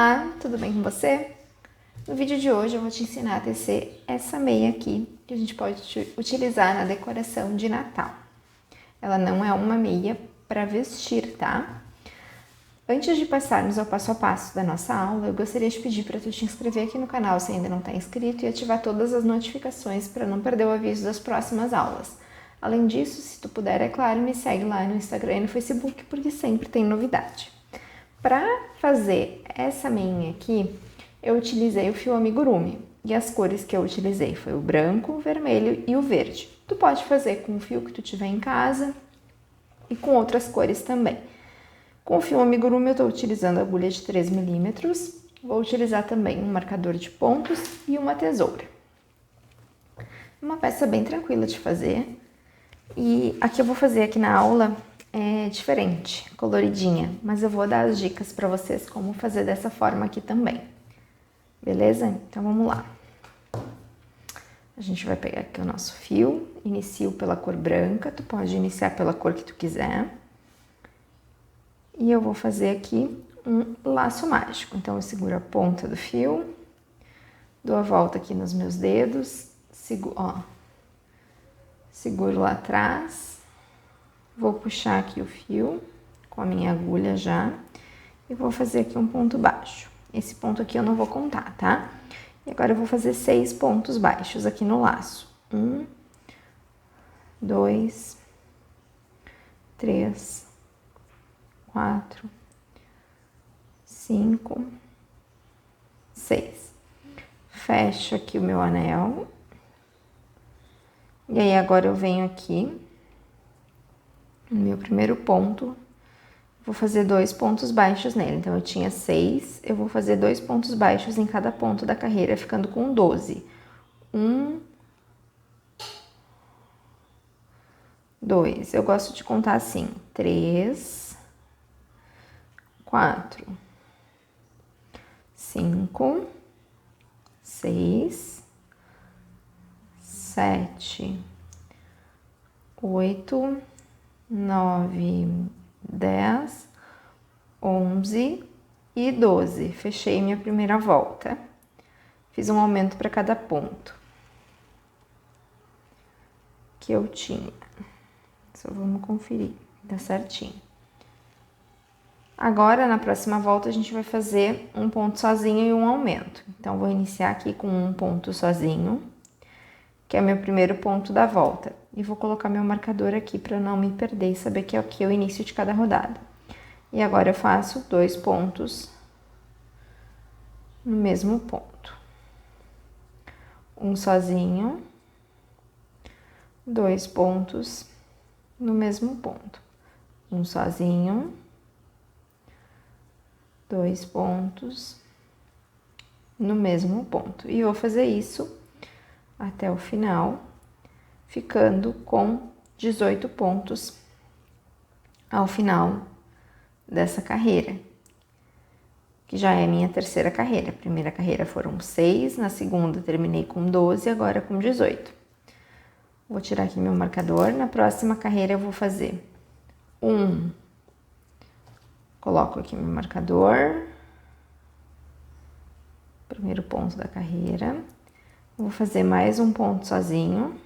Olá, tudo bem com você? No vídeo de hoje eu vou te ensinar a tecer essa meia aqui, que a gente pode utilizar na decoração de Natal. Ela não é uma meia para vestir, tá? Antes de passarmos ao passo a passo da nossa aula, eu gostaria de pedir para tu te inscrever aqui no canal se ainda não está inscrito e ativar todas as notificações para não perder o aviso das próximas aulas. Além disso, se tu puder, é claro, me segue lá no Instagram e no Facebook, porque sempre tem novidade. Para fazer essa meia aqui, eu utilizei o fio amigurumi e as cores que eu utilizei foi o branco, o vermelho e o verde. Tu pode fazer com o fio que tu tiver em casa e com outras cores também. Com o fio amigurumi eu estou utilizando a agulha de 3 milímetros, vou utilizar também um marcador de pontos e uma tesoura. Uma peça bem tranquila de fazer e a que eu vou fazer aqui na aula é diferente, coloridinha, mas eu vou dar as dicas para vocês como fazer dessa forma aqui também, beleza? Então vamos lá. A gente vai pegar aqui o nosso fio, inicio pela cor branca, tu pode iniciar pela cor que tu quiser. E eu vou fazer aqui um laço mágico, então eu seguro a ponta do fio, dou a volta aqui nos meus dedos, seguro lá atrás. Vou puxar aqui o fio com a minha agulha já e vou fazer aqui um ponto baixo. Esse ponto aqui eu não vou contar, tá? E agora eu vou fazer 6 pontos baixos aqui no laço. 1, 2, 3, 4, 5, 6. Fecho aqui o meu anel. E aí agora eu venho aqui no meu primeiro ponto, vou fazer 2 pontos baixos nele. Então, eu tinha 6, eu vou fazer 2 pontos baixos em cada ponto da carreira, ficando com 12. 1, 2. Eu gosto de contar assim: 3, 4, 5, 6, 7, 8, 9, 10, 11 e 12. Fechei minha primeira volta. Fiz um aumento para cada ponto que eu tinha. Só vamos conferir, tá certinho. Agora, na próxima volta, a gente vai fazer um ponto sozinho e um aumento. Então, vou iniciar aqui com um ponto sozinho, que é meu primeiro ponto da volta. E vou colocar meu marcador aqui para não me perder e saber que é aqui o início de cada rodada. E agora eu faço 2 pontos no mesmo ponto. Um sozinho, 2 pontos no mesmo ponto. Um sozinho, 2 pontos no mesmo ponto. E vou fazer isso até o final, ficando com 18 pontos ao final dessa carreira, que já é a minha terceira carreira. A primeira carreira foram 6, na segunda terminei com 12, agora com 18. Vou tirar aqui meu marcador. Na próxima carreira eu vou fazer coloco aqui meu marcador, primeiro ponto da carreira. Vou fazer mais um ponto sozinho.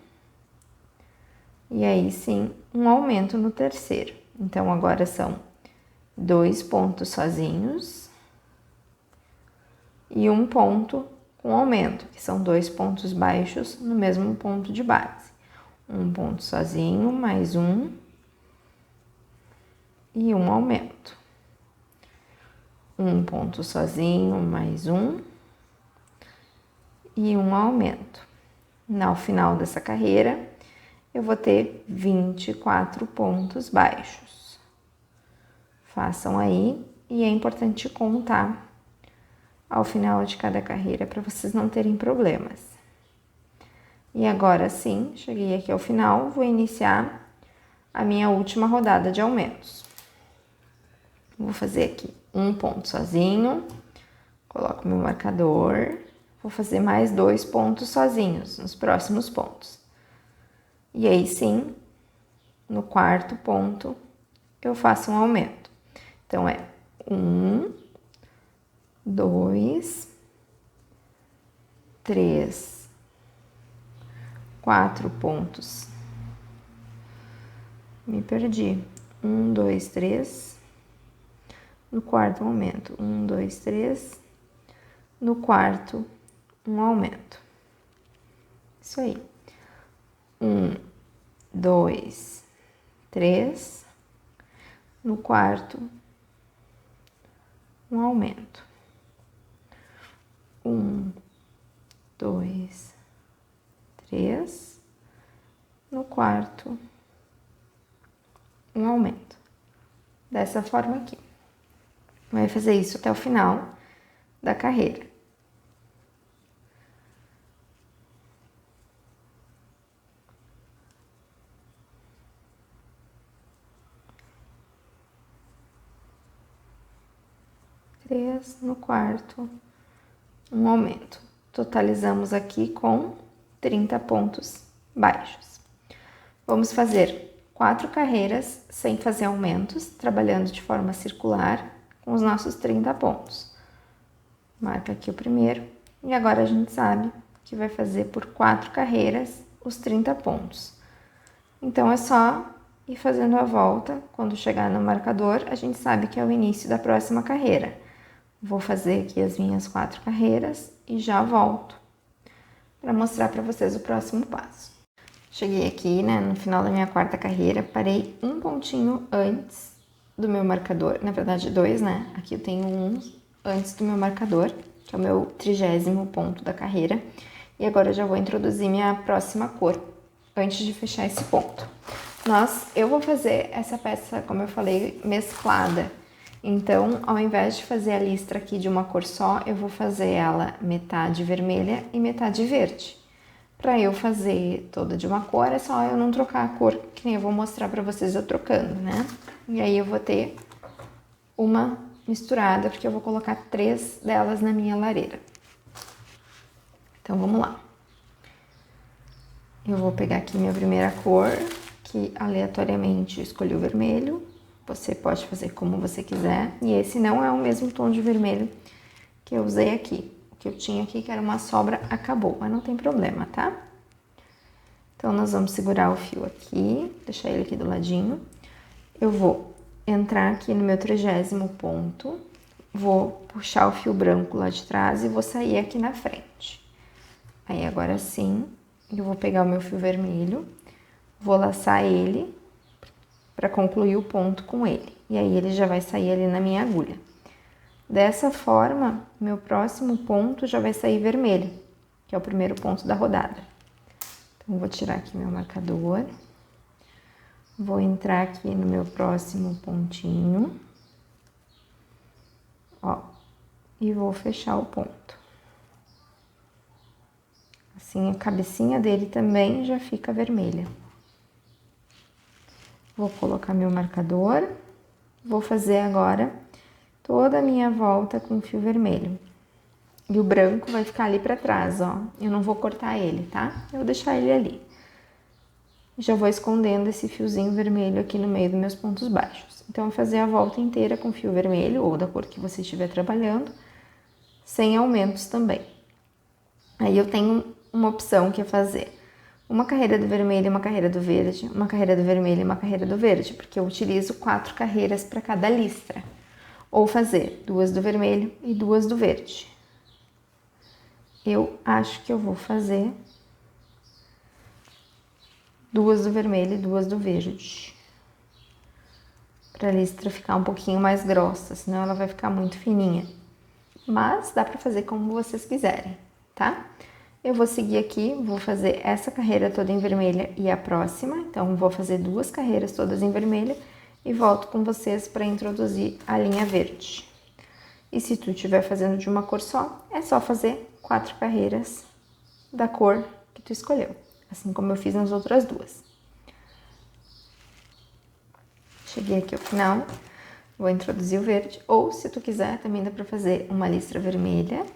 E aí sim, um aumento no terceiro. Então, agora são 2 pontos sozinhos e um ponto com aumento, que são 2 pontos baixos no mesmo ponto de base. Um ponto sozinho, mais um e um aumento. Um ponto sozinho, mais um e um aumento. No final dessa carreira, eu vou ter 24 pontos baixos. Façam aí, e é importante contar ao final de cada carreira para vocês não terem problemas. E agora sim, cheguei aqui ao final, vou iniciar a minha última rodada de aumentos. Vou fazer aqui um ponto sozinho, coloco meu marcador, vou fazer mais 2 pontos sozinhos nos próximos pontos. E aí sim, no quarto ponto, eu faço um aumento. Então, é 1, 2, 3, 4 pontos. Me perdi. 1, 2, 3. No quarto, um aumento. 1, 2, 3. No quarto, um aumento. Isso aí. 1, 2, 3. No quarto, um aumento. 1, 2, 3. No quarto, um aumento. Dessa forma aqui. Vai fazer isso até o final da carreira. No quarto, um aumento. Totalizamos aqui com 30 pontos baixos. Vamos fazer 4 carreiras sem fazer aumentos, trabalhando de forma circular com os nossos 30 pontos. Marca aqui o primeiro e agora a gente sabe que vai fazer por 4 carreiras os 30 pontos. Então é só ir fazendo a volta. Quando chegar no marcador, a gente sabe que é o início da próxima carreira. Vou fazer aqui as minhas 4 carreiras e já volto para mostrar para vocês o próximo passo. Cheguei aqui, né, no final da minha 4ª carreira, parei um pontinho antes do meu marcador, na verdade 2, né? Aqui eu tenho um antes do meu marcador, que é o meu 30º ponto da carreira. E agora eu já vou introduzir minha próxima cor, antes de fechar esse ponto. Eu vou fazer essa peça, como eu falei, mesclada. Então, ao invés de fazer a listra aqui de uma cor só, eu vou fazer ela metade vermelha e metade verde. Para eu fazer toda de uma cor, é só eu não trocar a cor, que nem eu vou mostrar para vocês eu trocando, né? E aí eu vou ter uma misturada, porque eu vou colocar 3 delas na minha lareira. Então, vamos lá. Eu vou pegar aqui minha primeira cor, que aleatoriamente eu escolhi o vermelho. Você pode fazer como você quiser. E esse não é o mesmo tom de vermelho que eu usei aqui. O que eu tinha aqui, que era uma sobra, acabou, mas não tem problema, tá? Então, nós vamos segurar o fio aqui, deixar ele aqui do ladinho. Eu vou entrar aqui no meu 30º ponto, vou puxar o fio branco lá de trás e vou sair aqui na frente. Aí, agora sim, eu vou pegar o meu fio vermelho, vou laçar ele para concluir o ponto com ele. E aí, ele já vai sair ali na minha agulha. Dessa forma, meu próximo ponto já vai sair vermelho, que é o primeiro ponto da rodada. Então, vou tirar aqui meu marcador. Vou entrar aqui no meu próximo pontinho. Ó, e vou fechar o ponto. Assim, a cabecinha dele também já fica vermelha. Vou colocar meu marcador. Vou fazer agora toda a minha volta com fio vermelho. E o branco vai ficar ali pra trás, ó. Eu não vou cortar ele, tá? Eu vou deixar ele ali. Já vou escondendo esse fiozinho vermelho aqui no meio dos meus pontos baixos. Então, eu vou fazer a volta inteira com fio vermelho, ou da cor que você estiver trabalhando, sem aumentos também. Aí, eu tenho uma opção que é fazer uma carreira do vermelho e uma carreira do verde, uma carreira do vermelho e uma carreira do verde, porque eu utilizo 4 carreiras para cada listra. Ou fazer 2 do vermelho e 2 do verde. Eu acho que eu vou fazer 2 do vermelho e 2 do verde. Para a listra ficar um pouquinho mais grossa, senão ela vai ficar muito fininha. Mas dá para fazer como vocês quiserem, tá? Eu vou seguir aqui, vou fazer essa carreira toda em vermelha e a próxima. Então, vou fazer 2 carreiras todas em vermelha e volto com vocês para introduzir a linha verde. E se tu estiver fazendo de uma cor só, é só fazer 4 carreiras da cor que tu escolheu, assim como eu fiz nas outras 2. Cheguei aqui ao final, vou introduzir o verde, ou se tu quiser, também dá para fazer uma listra vermelha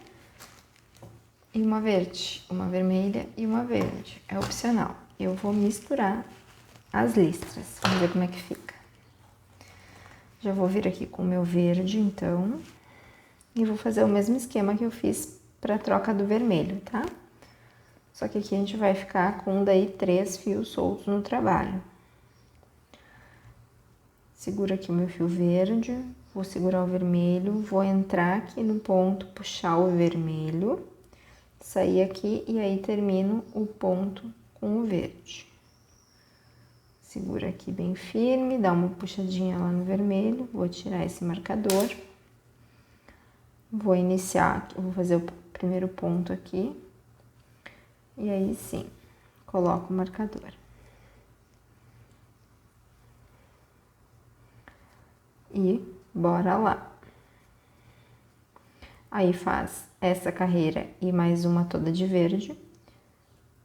e uma verde, uma vermelha e uma verde, é opcional. Eu vou misturar as listras, vamos ver como é que fica. Já vou vir aqui com o meu verde, então, e vou fazer o mesmo esquema que eu fiz para a troca do vermelho, tá? Só que aqui a gente vai ficar com daí 3 fios soltos no trabalho. Segura aqui o meu fio verde, vou segurar o vermelho, vou entrar aqui no ponto, puxar o vermelho, sair aqui e aí termino o ponto com o verde. Segura aqui bem firme, dá uma puxadinha lá no vermelho, vou tirar esse marcador. Vou iniciar, vou fazer o primeiro ponto aqui. E aí sim, coloco o marcador. E bora lá. Aí faz essa carreira e mais uma toda de verde.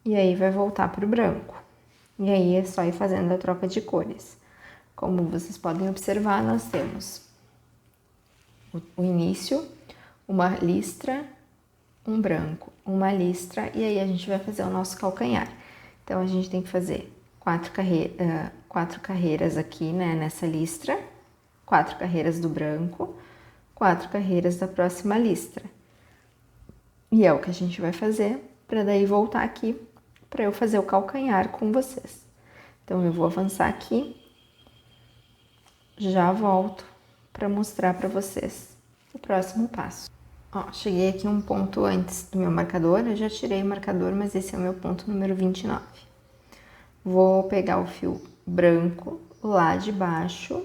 E aí vai voltar pro branco. E aí é só ir fazendo a troca de cores. Como vocês podem observar, nós temos o início, uma listra, um branco, uma listra, e aí a gente vai fazer o nosso calcanhar. Então, a gente tem que fazer 4 carreiras aqui, né, nessa listra, 4 carreiras do branco, 4 carreiras da próxima listra. E é o que a gente vai fazer para daí voltar aqui para eu fazer o calcanhar com vocês. Então, eu vou avançar aqui, já volto para mostrar para vocês o próximo passo. Ó, cheguei aqui um ponto antes do meu marcador, eu já tirei o marcador, mas esse é o meu ponto número 29. Vou pegar o fio branco lá de baixo.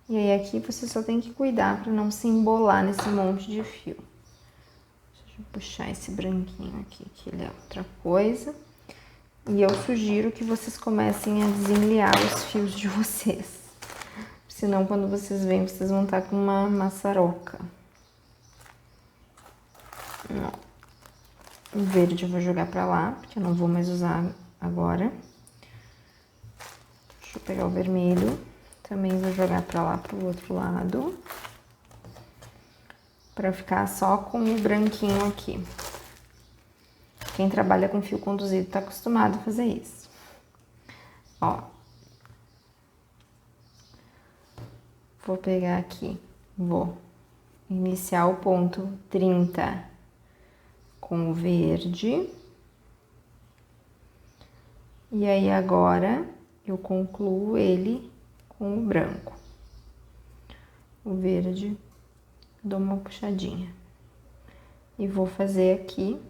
E aí aqui você só tem que cuidar para não se embolar nesse monte de fio. Deixa eu puxar esse branquinho aqui, que ele é outra coisa. E eu sugiro que vocês comecem a desenliar os fios de vocês. Senão, quando vocês vêm, vocês vão estar com uma maçaroca. O verde eu vou jogar pra lá, porque eu não vou mais usar agora. Deixa eu pegar o vermelho. Também vou jogar pra lá, pro outro lado. Pra ficar só com o branquinho aqui. Quem trabalha com fio conduzido tá acostumado a fazer isso. Ó. Vou pegar aqui, vou iniciar o ponto 30 com o verde. E aí agora eu concluo ele com o branco. O verde, dou uma puxadinha. E vou fazer aqui.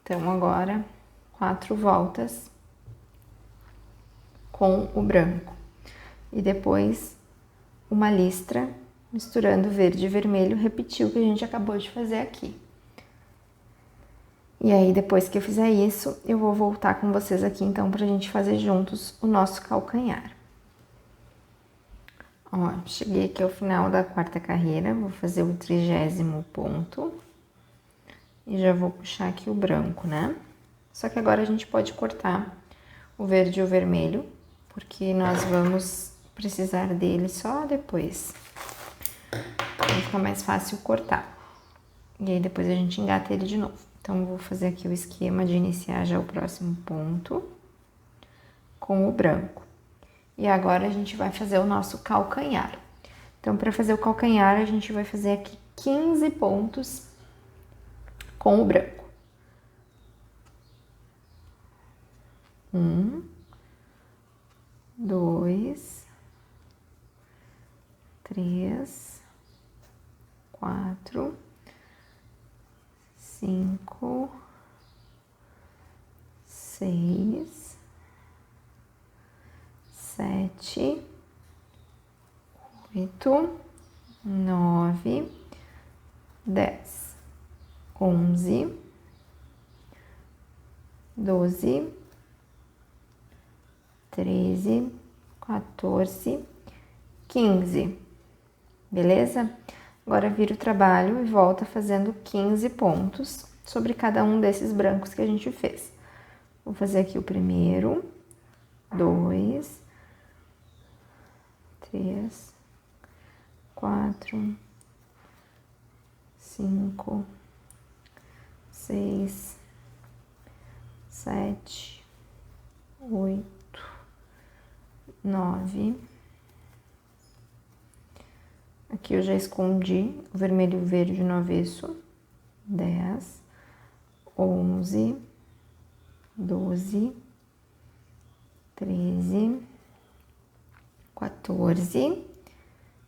Então agora 4 voltas com o branco. E depois uma listra misturando verde e vermelho, repetir o que a gente acabou de fazer aqui. E aí, depois que eu fizer isso, eu vou voltar com vocês aqui, então, pra gente fazer juntos o nosso calcanhar. Ó, cheguei aqui ao final da 4ª carreira, vou fazer o 30º ponto. E já vou puxar aqui o branco, né? Só que agora a gente pode cortar o verde e o vermelho, porque nós vamos precisar dele só depois. Vai ficar mais fácil cortar. E aí depois a gente engata ele de novo. Então, eu vou fazer aqui o esquema de iniciar já o próximo ponto com o branco. E agora a gente vai fazer o nosso calcanhar. Então, para fazer o calcanhar, a gente vai fazer aqui 15 pontos com o branco. 1, 2, 3, 4, 5, 6, 7, 8, 9, 10, 11, 12, 13, 14, 15. Beleza? Agora vira o trabalho e volta fazendo 15 pontos sobre cada um desses brancos que a gente fez. Vou fazer aqui o primeiro, 2, 3, 4, 5, 6, 7, 8, 9, Aqui eu já escondi o vermelho e o verde no avesso. 10, 11, 12, 13, 14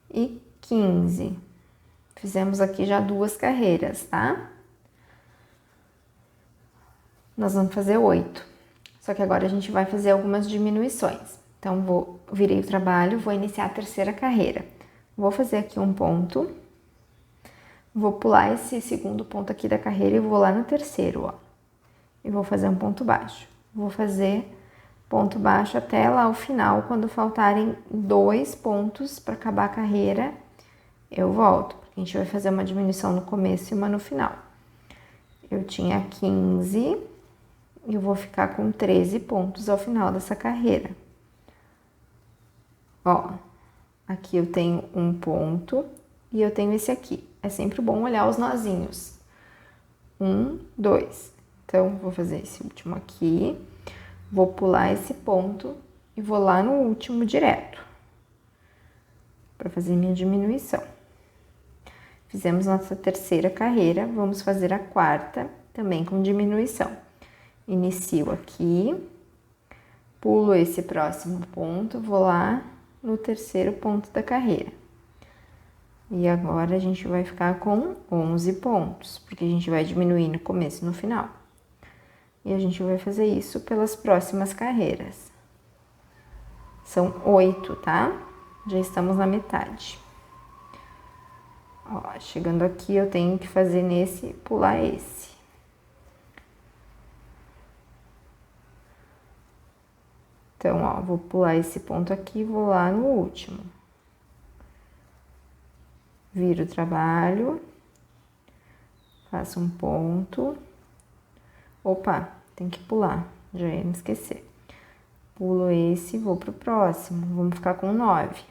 e 15. Fizemos aqui já 2 carreiras, tá? Nós vamos fazer 8. Só que agora a gente vai fazer algumas diminuições. Então, virei o trabalho, vou iniciar a terceira carreira. Vou fazer aqui um ponto. Vou pular esse segundo ponto aqui da carreira e vou lá no terceiro, ó. E vou fazer um ponto baixo. Vou fazer ponto baixo até lá o final, quando faltarem 2 pontos para acabar a carreira, eu volto, porque a gente vai fazer uma diminuição no começo e uma no final. Eu tinha 15 e eu vou ficar com 13 pontos ao final dessa carreira. Ó, aqui eu tenho um ponto e eu tenho esse aqui. É sempre bom olhar os nozinhos. 1, 2. Então, vou fazer esse último aqui. Vou pular esse ponto e vou lá no último direto, para fazer minha diminuição. Fizemos nossa terceira carreira, vamos fazer a quarta, também com diminuição. Inicio aqui, pulo esse próximo ponto, vou lá no terceiro ponto da carreira. E agora a gente vai ficar com 11 pontos, porque a gente vai diminuir no começo e no final. E a gente vai fazer isso pelas próximas carreiras. São 8, tá? Já estamos na metade. Ó, chegando aqui eu tenho que fazer nesse, pular esse. Então, ó, vou pular esse ponto aqui e vou lá no último. Viro o trabalho. Faço um ponto. Opa, tem que pular, já ia me esquecer. Pulo esse e vou pro próximo. Vamos ficar com 9.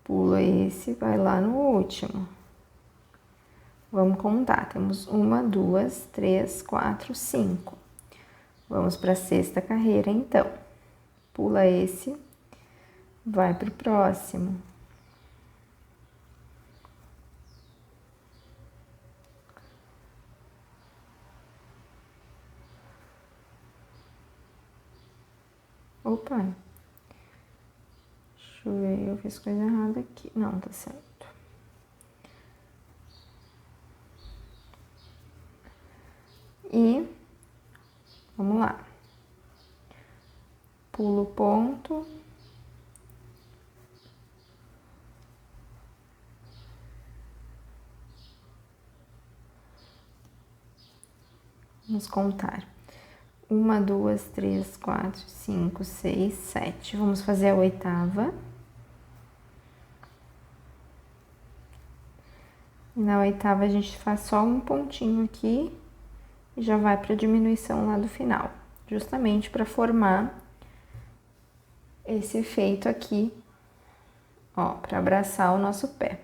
Pula esse, vai lá no último. Vamos contar, temos 1, 2, 3, 4, 5. Vamos para a sexta carreira, então. Pula esse, vai pro próximo. Opa, deixa eu ver, eu fiz coisa errada aqui. Não, tá certo. E vamos lá. Pulo o ponto. Vamos contar. 1, 2, 3, 4, 5, 6, 7. Vamos fazer a oitava. E na oitava a gente faz só um pontinho aqui e já vai para a diminuição lá do final, justamente para formar esse efeito aqui, ó, para abraçar o nosso pé.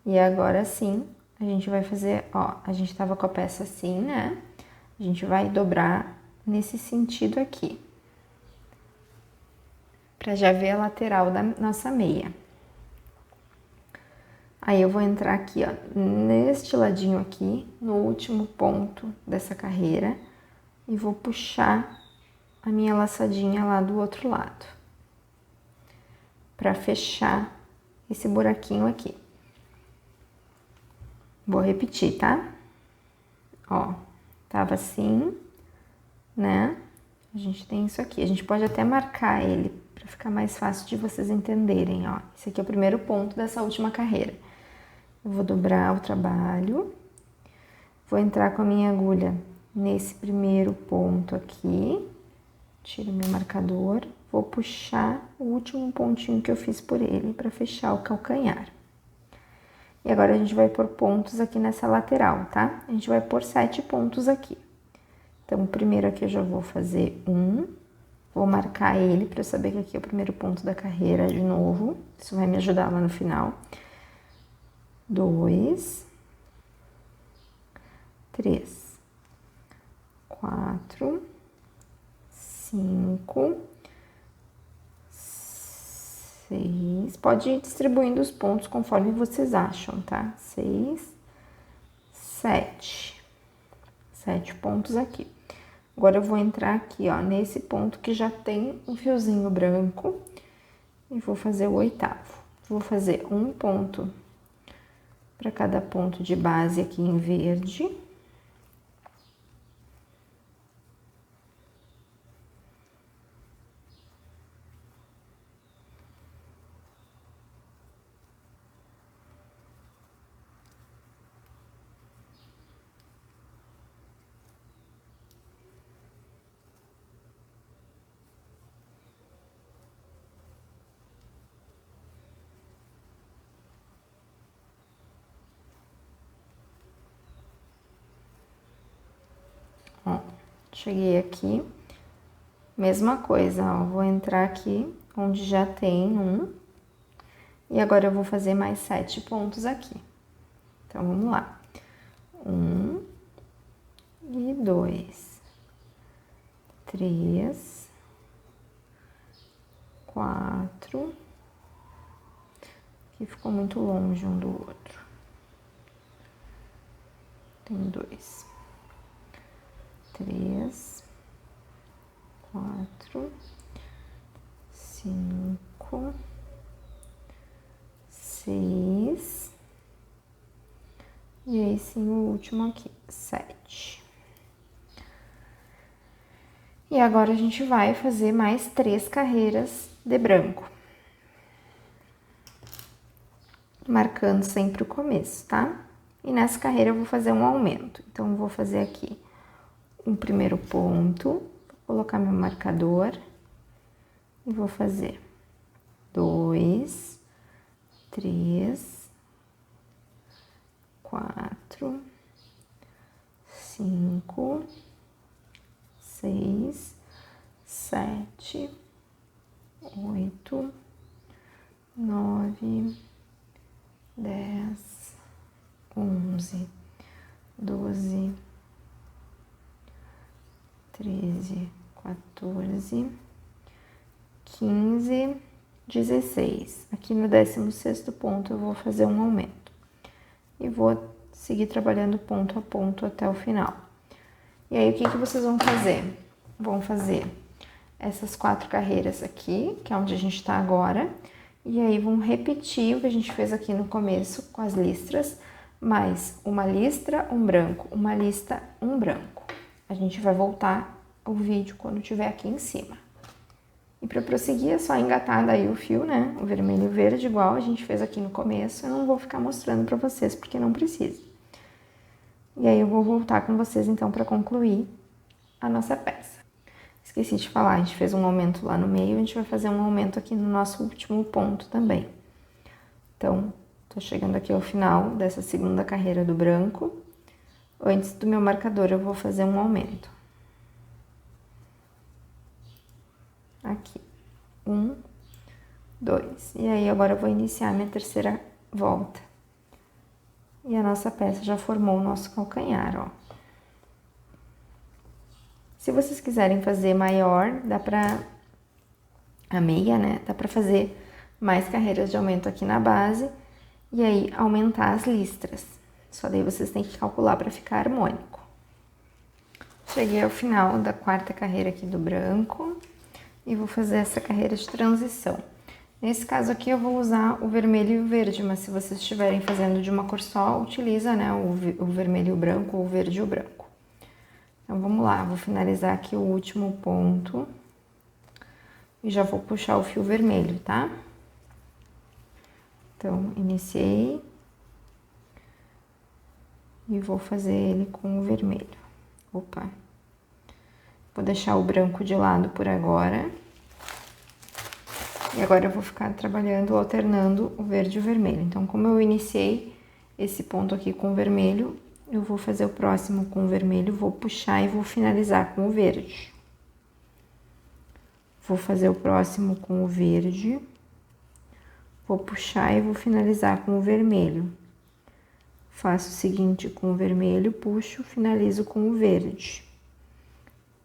E agora sim, a gente vai fazer, ó, a gente tava com a peça assim, né? A gente vai dobrar nesse sentido aqui, para já ver a lateral da nossa meia. Aí eu vou entrar aqui, ó, neste ladinho aqui, no último ponto dessa carreira, e vou puxar a minha laçadinha lá do outro lado, para fechar esse buraquinho aqui. Vou repetir, tá? Ó, tava assim, né? A gente tem isso aqui. A gente pode até marcar ele para ficar mais fácil de vocês entenderem, ó. Esse aqui é o primeiro ponto dessa última carreira. Eu vou dobrar o trabalho, vou entrar com a minha agulha nesse primeiro ponto aqui, tiro meu marcador, vou puxar o último pontinho que eu fiz por ele para fechar o calcanhar. E agora a gente vai pôr pontos aqui nessa lateral, tá? A gente vai pôr 7 pontos aqui. Então, o primeiro aqui eu já vou fazer vou marcar ele para eu saber que aqui é o primeiro ponto da carreira de novo. Isso vai me ajudar lá no final. 2, 3, 4, 5, 6. Pode ir distribuindo os pontos conforme vocês acham, tá? 6, 7. 7 pontos aqui. Agora eu vou entrar aqui, ó, nesse ponto que já tem um fiozinho branco e vou fazer o oitavo. Vou fazer um ponto para cada ponto de base aqui em verde. Ó, cheguei aqui, mesma coisa, ó, vou entrar aqui onde já tem um, e agora eu vou fazer mais 7 pontos aqui. Então, vamos lá. 1 e 2, 3, 4, aqui ficou muito longe um do outro. Tem 2. 3, 4, 5, 6, e aí sim o último aqui, 7. E agora a gente vai fazer mais 3 carreiras de branco. Marcando sempre o começo, tá? E nessa carreira eu vou fazer um aumento. Então, eu vou fazer aqui um primeiro ponto, vou colocar meu marcador e vou fazer 2, 3, 4, 5, 6, 7, 8, 9, 10, 11, 12, 13, 14, 15, 16. Aqui no 16º ponto eu vou fazer um aumento. E vou seguir trabalhando ponto a ponto até o final. E aí, o que vocês vão fazer? Vão fazer essas 4 carreiras aqui, que é onde a gente tá agora. E aí, vão repetir o que a gente fez aqui no começo com as listras, mais uma listra, um branco, uma lista, um branco. A gente vai voltar o vídeo quando tiver aqui em cima. E para prosseguir é só engatar daí o fio, né? O vermelho e o verde, igual a gente fez aqui no começo. Eu não vou ficar mostrando para vocês, porque não precisa. E aí eu vou voltar com vocês, então, para concluir a nossa peça. Esqueci de falar, a gente fez um aumento lá no meio, a gente vai fazer um aumento aqui no nosso último ponto também. Então, tô chegando aqui ao final dessa segunda carreira do branco. Antes do meu marcador, eu vou fazer um aumento. Aqui. 1, 2. E aí, agora eu vou iniciar a minha terceira volta. E a nossa peça já formou o nosso calcanhar, ó. Se vocês quiserem fazer maior, dá pra... a meia, né? Dá pra fazer mais carreiras de aumento aqui na base. E aí, aumentar as listras. Só daí vocês têm que calcular para ficar harmônico. Cheguei ao final da 4ª carreira aqui do branco e vou fazer essa carreira de transição. Nesse caso aqui eu vou usar o vermelho e o verde, mas se vocês estiverem fazendo de uma cor só, utiliza, né, o vermelho e o branco ou o verde e o branco. Então vamos lá, vou finalizar aqui o último ponto e já vou puxar o fio vermelho, tá? Então, iniciei. E vou fazer ele com o vermelho. Opa! Vou deixar o branco de lado por agora. E agora eu vou ficar trabalhando, alternando o verde e o vermelho. Então, como eu iniciei esse ponto aqui com o vermelho, eu vou fazer o próximo com o vermelho, vou puxar e vou finalizar com o verde. Vou fazer o próximo com o verde. Vou puxar e vou finalizar com o vermelho. Faço o seguinte com o vermelho, puxo, finalizo com o verde.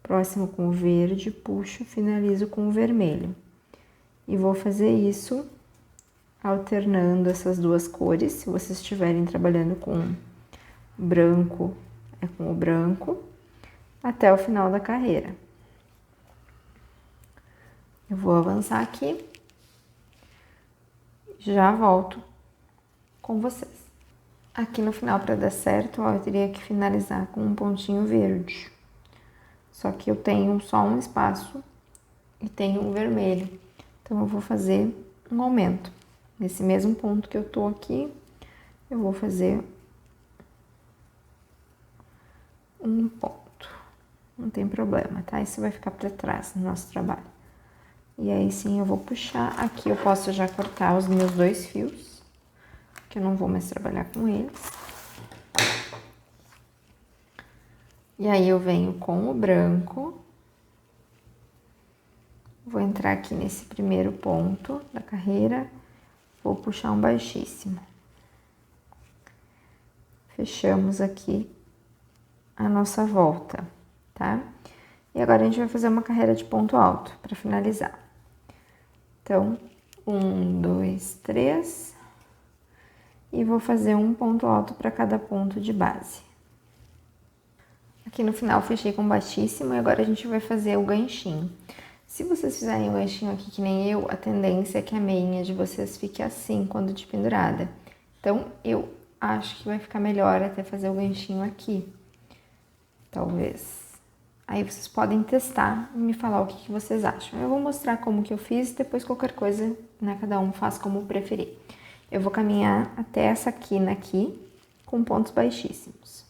Próximo com o verde, puxo, finalizo com o vermelho. E vou fazer isso alternando essas duas cores. Se vocês estiverem trabalhando com branco, é com o branco, até o final da carreira. Eu vou avançar aqui, já volto com vocês. Aqui no final, para dar certo, ó, eu teria que finalizar com um pontinho verde. Só que eu tenho só um espaço e tenho um vermelho. Então, eu vou fazer um aumento. Nesse mesmo ponto que eu tô aqui, eu vou fazer um ponto. Não tem problema, tá? Isso vai ficar para trás no nosso trabalho. E aí, sim, eu vou puxar. Aqui eu posso já cortar os meus 2 fios, que eu não vou mais trabalhar com eles. E aí, eu venho com o branco. Vou entrar aqui nesse primeiro ponto da carreira. Vou puxar um baixíssimo. Fechamos aqui a nossa volta, tá? E agora a gente vai fazer uma carreira de ponto alto para finalizar. Então, 1, 2, 3. E vou fazer um ponto alto para cada ponto de base. Aqui no final fechei com baixíssimo e agora a gente vai fazer o ganchinho. Se vocês fizerem o ganchinho aqui que nem eu, a tendência é que a meinha de vocês fique assim quando de pendurada. Então, eu acho que vai ficar melhor até fazer o ganchinho aqui. Talvez. Aí vocês podem testar e me falar o que vocês acham. Eu vou mostrar como que eu fiz, depois qualquer coisa, né, cada um faz como preferir. Eu vou caminhar até essa quina aqui, com pontos baixíssimos.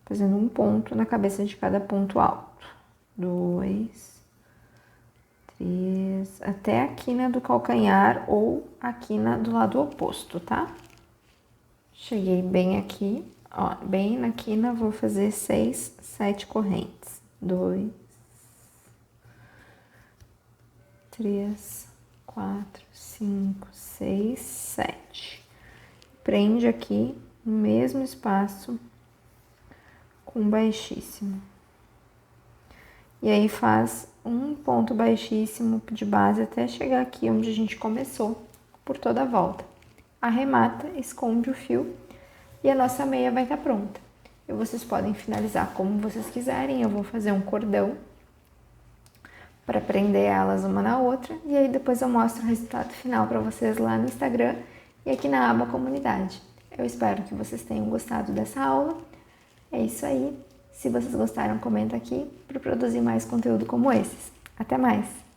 Fazendo um ponto na cabeça de cada ponto alto. 2, 3, até a quina do calcanhar ou a quina do lado oposto, tá? Cheguei bem aqui, ó, bem na quina, vou fazer 6, 7 correntes. 2, 3, 4, 5, 6, 7. Prende aqui no mesmo espaço com baixíssimo. E aí faz um ponto baixíssimo de base até chegar aqui onde a gente começou, por toda a volta. Arremata, esconde o fio e a nossa meia vai estar pronta. E vocês podem finalizar como vocês quiserem. Eu vou fazer um cordão para prender elas uma na outra e aí depois eu mostro o resultado final para vocês lá no Instagram e aqui na aba comunidade. Eu espero que vocês tenham gostado dessa aula. É isso aí. Se vocês gostaram, comenta aqui para produzir mais conteúdo como esses. Até mais!